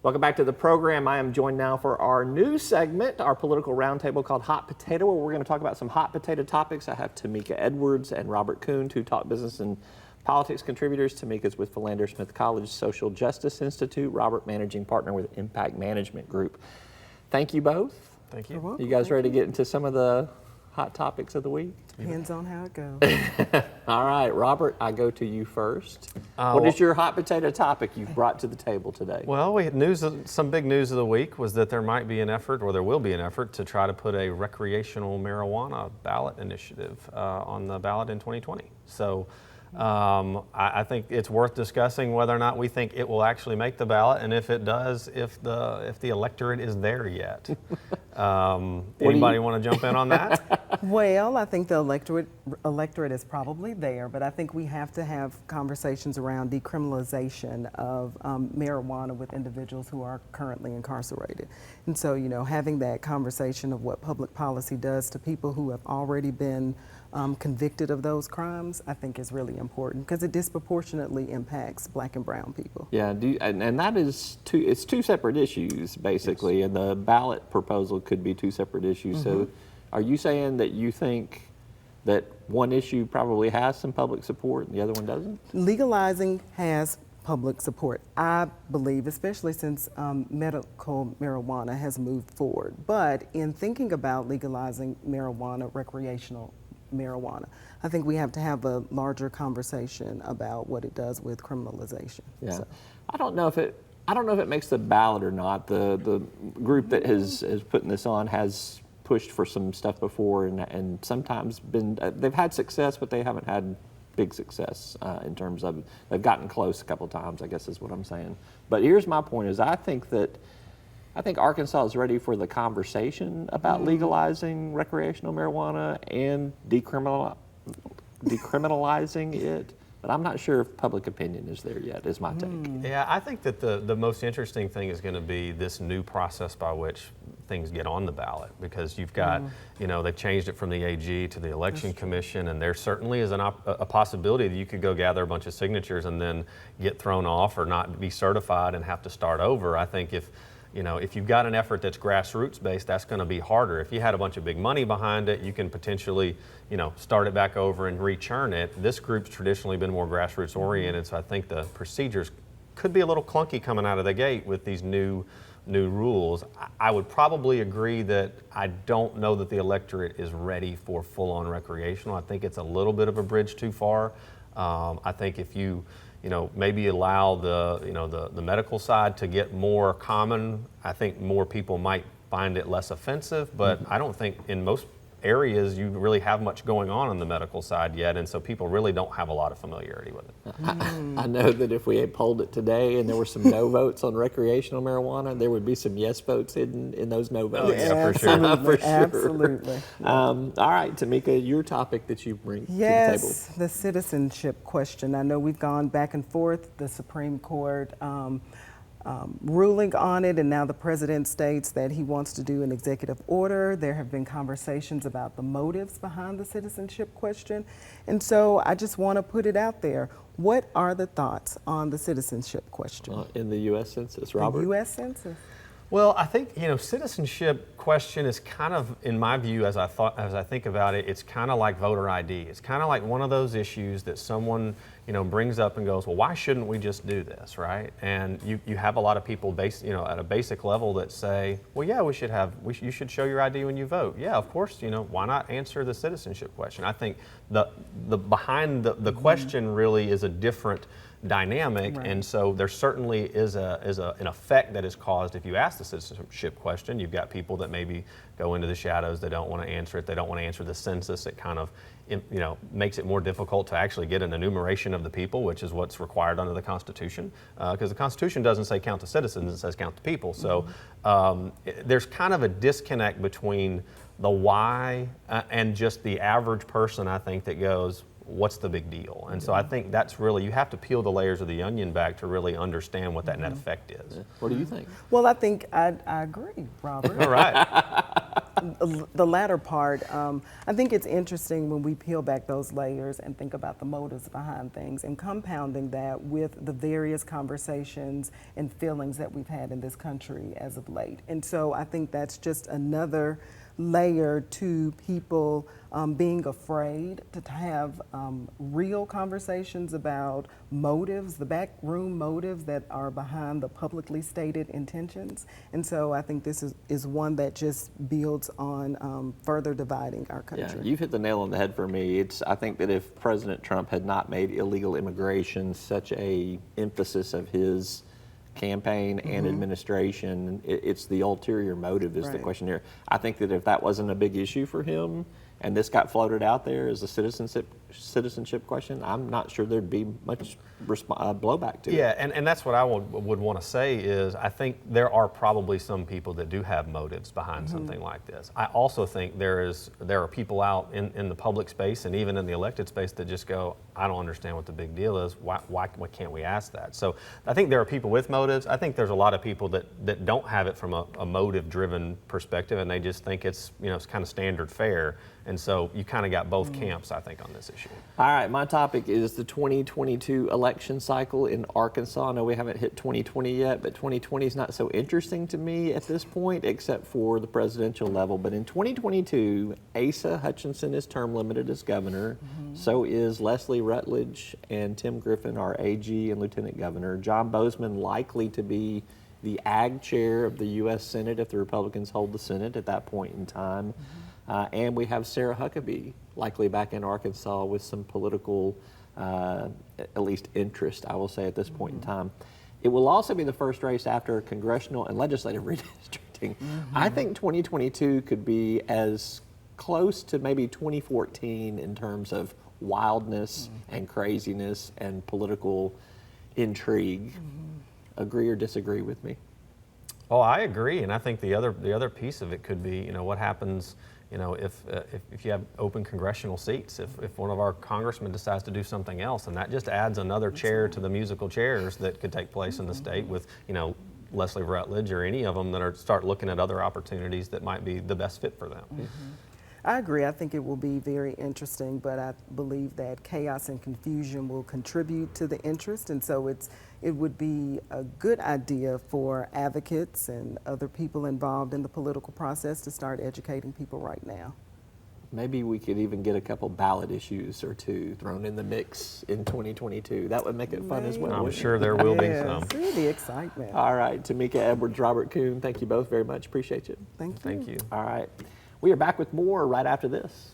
Welcome back to the program. I am joined now for our new segment, our political roundtable called Hot Potato, where we're going to talk about some hot potato topics. I have Tamika Edwards and Robert Coon, two Talk Business and Politics contributors. Tamika's with Philander Smith College Social Justice Institute. Robert, managing partner with Impact Management Group. Thank you both. Thank you. You guys ready to get into some of the hot topics of the week? Depends on how it goes. All right, Robert, I go to you first. What is your hot potato topic you've brought to the table today? Well, we had some big news of the week was that there might be an effort, or there will be an effort, to try to put a recreational marijuana ballot initiative on the ballot in 2020. So I think it's worth discussing whether or not we think it will actually make the ballot, and if it does, if the electorate is there yet. Anybody want to jump in on that? Well, I think the electorate is probably there, but I think we have to have conversations around decriminalization of marijuana with individuals who are currently incarcerated. And so, you know, having that conversation of what public policy does to people who have already been convicted of those crimes, I think is really important because it disproportionately impacts Black and brown people. Yeah, and that is it's two separate issues, basically, yes. And the ballot proposal could be two separate issues. Mm-hmm. So are you saying that you think that one issue probably has some public support and the other one doesn't? Legalizing has public support, I believe, especially since medical marijuana has moved forward. But in thinking about legalizing marijuana, recreational marijuana, I think we have to have a larger conversation about what it does with criminalization. Yeah, so. I don't know if it makes the ballot or not. The group that is putting this on has pushed for some stuff before, and sometimes they've had success, but they haven't had big success in terms of they've gotten close a couple times, I guess is what I'm saying. But here's my point: is I think Arkansas is ready for the conversation about legalizing recreational marijuana and decriminalizing it. But I'm not sure if public opinion is there yet, is my take. Yeah, I think that the most interesting thing is going to be this new process by which things get on the ballot, because you've got, you know, they've changed it from the AG to the Election Commission, and there certainly is a possibility that you could go gather a bunch of signatures and then get thrown off or not be certified and have to start over. I think if you've got an effort that's grassroots based, that's going to be harder. If you had a bunch of big money behind it, you can potentially, start it back over and rechurn it. This group's traditionally been more grassroots oriented, so I think the procedures could be a little clunky coming out of the gate with these new rules. I would probably agree that I don't know that the electorate is ready for full-on recreational. I think it's a little bit of a bridge too far. I think if you maybe allow the medical side to get more common, I think more people might find it less offensive, but I don't think in most areas you really have much going on the medical side yet, and so people really don't have a lot of familiarity with it. I know that if we had polled it today and there were some no votes on recreational marijuana, there would be some yes votes hidden in those no votes. Oh, yeah, for sure. Absolutely, for sure. Absolutely. All right, Tamika, your topic that you bring to the table. Yes, the citizenship question. I know we've gone back and forth. The Supreme Court ruling on it, and now the president states that he wants to do an executive order. There have been conversations about the motives behind the citizenship question, and so I just want to put it out there. What are the thoughts on the citizenship question? In the U.S. Census, Robert? The U.S. Census. Well, I think citizenship question is kind of, in my view, as I think about it, it's kind of like voter ID. It's kind of like one of those issues that someone brings up and goes, well, why shouldn't we just do this, right? And you have a lot of people at a basic level that say, well, yeah, you should show your ID when you vote. Yeah, of course, why not answer the citizenship question? I think the behind the question really is a different dynamic, right. And so there certainly is an effect that is caused if you ask the citizenship question. You've got people that maybe go into the shadows, they don't want to answer it, they don't want to answer the census. It kind of makes it more difficult to actually get an enumeration of the people, which is what's required under the Constitution, because the Constitution doesn't say count the citizens, it says count the people. So there's kind of a disconnect between the why and just the average person, I think, that goes, what's the big deal? And so I think that's really, you have to peel the layers of the onion back to really understand what that net effect is. What do you think? Well, I think I agree, Robert. All right. the latter part, I think it's interesting when we peel back those layers and think about the motives behind things and compounding that with the various conversations and feelings that we've had in this country as of late. And so I think that's just another layer to people being afraid to have real conversations about motives, the backroom motives that are behind the publicly stated intentions. And so I think this is one that just builds on further dividing our country. Yeah, you've hit the nail on the head for me. I think that if President Trump had not made illegal immigration such a emphasis of his campaign and administration, it's the ulterior motive is the question here. I think that if that wasn't a big issue for him and this got floated out there as a citizenship question, I'm not sure there'd be much blowback to it. Yeah, and that's what I would want to say is I think there are probably some people that do have motives behind something like this. I also think there are people out in the public space and even in the elected space that just go, I don't understand what the big deal is. Why can't we ask that? So I think there are people with motives. I think there's a lot of people that don't have it from a motive-driven perspective, and they just think it's it's kind of standard fare. And so you kind of got both camps, I think, on this issue. All right, my topic is the 2022 election cycle in Arkansas. I know we haven't hit 2020 yet, but 2020 is not so interesting to me at this point, except for the presidential level. But in 2022, Asa Hutchinson is term limited as governor. So is Leslie Rutledge and Tim Griffin are AG and lieutenant governor. John Bozeman likely to be the ag chair of the U.S. Senate if the Republicans hold the Senate at that point in time. And we have Sarah Huckabee likely back in Arkansas with some political, at least interest, I will say, at this point in time. It will also be the first race after congressional and legislative redistricting. I think 2022 could be as close to maybe 2014 in terms of wildness and craziness and political intrigue. Agree or disagree with me? Oh, I agree, and I think the other piece of it could be, what happens, if you have open congressional seats, if one of our congressmen decides to do something else, and that just adds another chair to the musical chairs that could take place in the state with, Leslie Rutledge or any of them that start looking at other opportunities that might be the best fit for them. I agree. I think it will be very interesting, but I believe that chaos and confusion will contribute to the interest, and so it would be a good idea for advocates and other people involved in the political process to start educating people right now. Maybe we could even get a couple ballot issues or two thrown in the mix in 2022. That would make it fun as well. I'm wouldn't sure it? there will be Yes, some. see the excitement. All right, Tamika Edwards, Robert Coon, thank you both very much. Appreciate you. Thank you. Thank you. All right. We are back with more right after this.